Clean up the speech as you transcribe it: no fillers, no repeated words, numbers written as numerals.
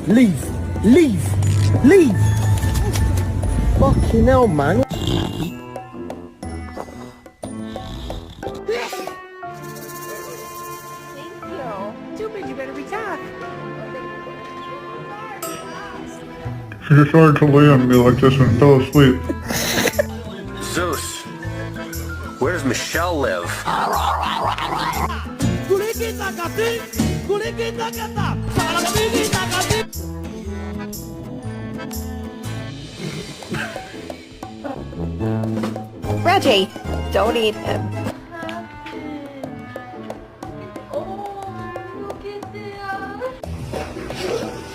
Leave! Leave! Leave! Fucking hell, man. Too bad you better retire. She just started to lay on me like this and fell asleep. Zeus, where does Michelle live? Reggie, don't eat him.